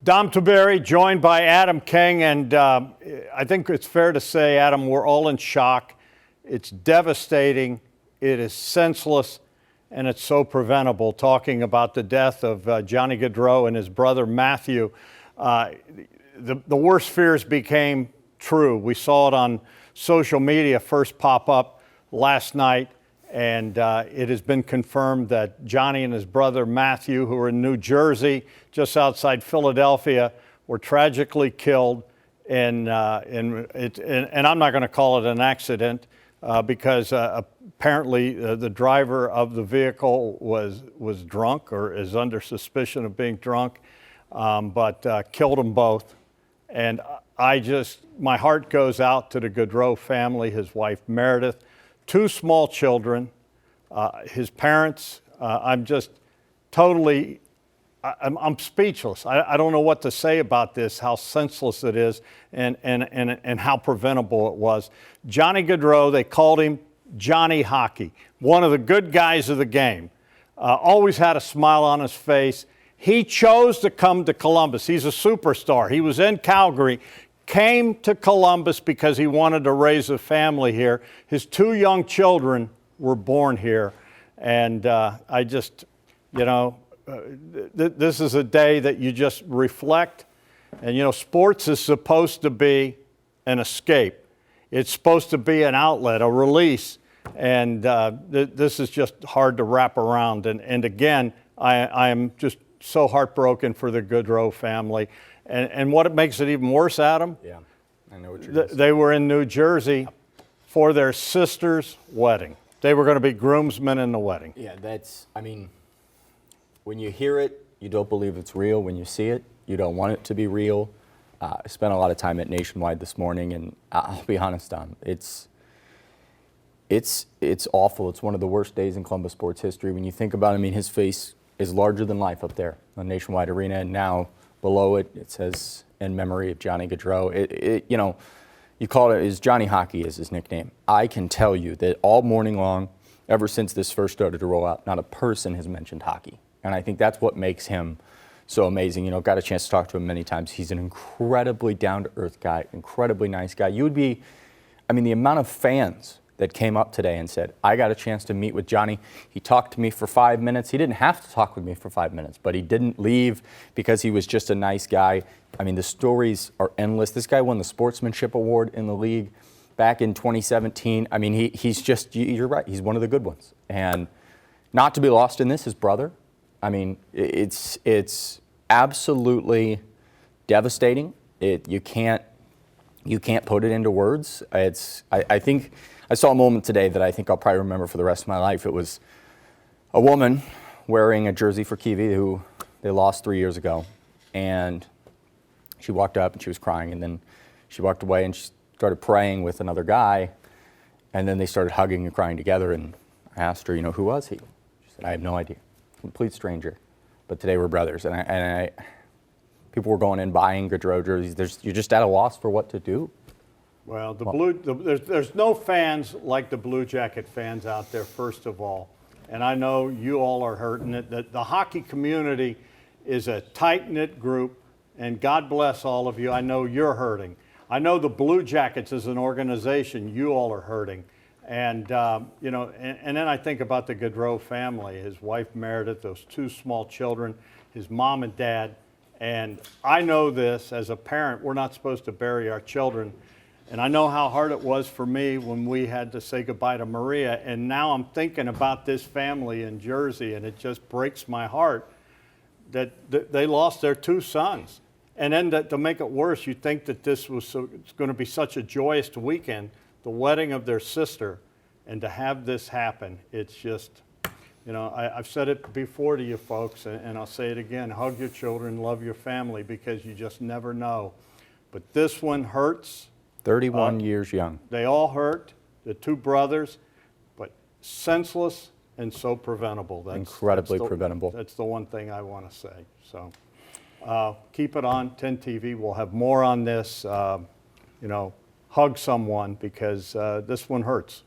Dom Tiberi, joined by Adam King, and I think it's fair to say, Adam, we're all in shock. It's devastating, it is senseless, and it's so preventable. Talking about the death of Johnny Gaudreau and his brother Matthew, the worst fears became true. We saw it on social media first pop up last night, and it has been confirmed that Johnny and his brother Matthew, who are in New Jersey, just outside Philadelphia, were tragically killed. And I'm not going to call it an accident because apparently the driver of the vehicle was drunk or is under suspicion of being drunk, but killed them both. And my heart goes out to the Gaudreau family, his wife Meredith, two small children, his parents. I'm just totally, I'm speechless. I don't know what to say about this, how senseless it is and how preventable it was. Johnny Gaudreau, they called him Johnny Hockey, one of the good guys of the game. Always had a smile on his face. He chose to come to Columbus. He's a superstar. He was in Calgary, came to Columbus because he wanted to raise a family here. His two young children were born here. And I just, this is a day that you just reflect. And, sports is supposed to be an escape. It's supposed to be an outlet, a release. And this is just hard to wrap around. And again, I am just so heartbroken for the Gaudreau family. And what makes it even worse, Adam? Yeah, I know what you're saying. They were in New Jersey for their sister's wedding. They were going to be groomsmen in the wedding. Yeah, when you hear it, you don't believe it's real. When you see it, you don't want it to be real. I spent a lot of time at Nationwide this morning, and I'll be honest, Dom, it's awful. It's one of the worst days in Columbus sports history. When you think about it, his face is larger than life up there on Nationwide Arena, and now below it, it says, in memory of Johnny Gaudreau. You call it, is Johnny Hockey is his nickname. I can tell you that all morning long, ever since this first started to roll out, not a person has mentioned hockey. And I think that's what makes him so amazing. Got a chance to talk to him many times. He's an incredibly down-to-earth guy, incredibly nice guy. The amount of fans that came up today and said, I got a chance to meet with Johnny. He talked to me for 5 minutes. He didn't have to talk with me for 5 minutes, but he didn't leave because he was just a nice guy. The stories are endless. This guy won the Sportsmanship Award in the league back in 2017. He's just, you're right, he's one of the good ones. And not to be lost in this, his brother. It's absolutely devastating. You can't put it into words. I think I saw a moment today that I think I'll probably remember for the rest of my life. It was a woman wearing a jersey for Kiwi who they lost 3 years ago. And she walked up and she was crying. And then she walked away and she started praying with another guy. And then they started hugging and crying together. And I asked her, who was he? She said, I have no idea. Complete stranger. But today we're brothers. And people were going in buying Gaudreau jerseys. You're just at a loss for what to do. Well, there's no fans like the Blue Jacket fans out there, first of all. And I know you all are hurting. The hockey community is a tight-knit group, and God bless all of you. I know you're hurting. I know the Blue Jackets as an organization, you all are hurting. And, and then I think about the Gaudreau family, his wife Meredith, those two small children, his mom and dad. And I know this, as a parent, we're not supposed to bury our children. And I know how hard it was for me when we had to say goodbye to Maria. And now I'm thinking about this family in Jersey, and it just breaks my heart that they lost their two sons. And then to make it worse, you think that this was it's going to be such a joyous weekend, the wedding of their sister, and to have this happen, it's just, I've said it before to you folks, and I'll say it again, hug your children, love your family, because you just never know. But this one hurts. 31 years young. They all hurt, the two brothers, but senseless and so preventable. Incredibly preventable. That's the one thing I want to say. So keep it on 10 TV. We'll have more on this. Hug someone, because this one hurts.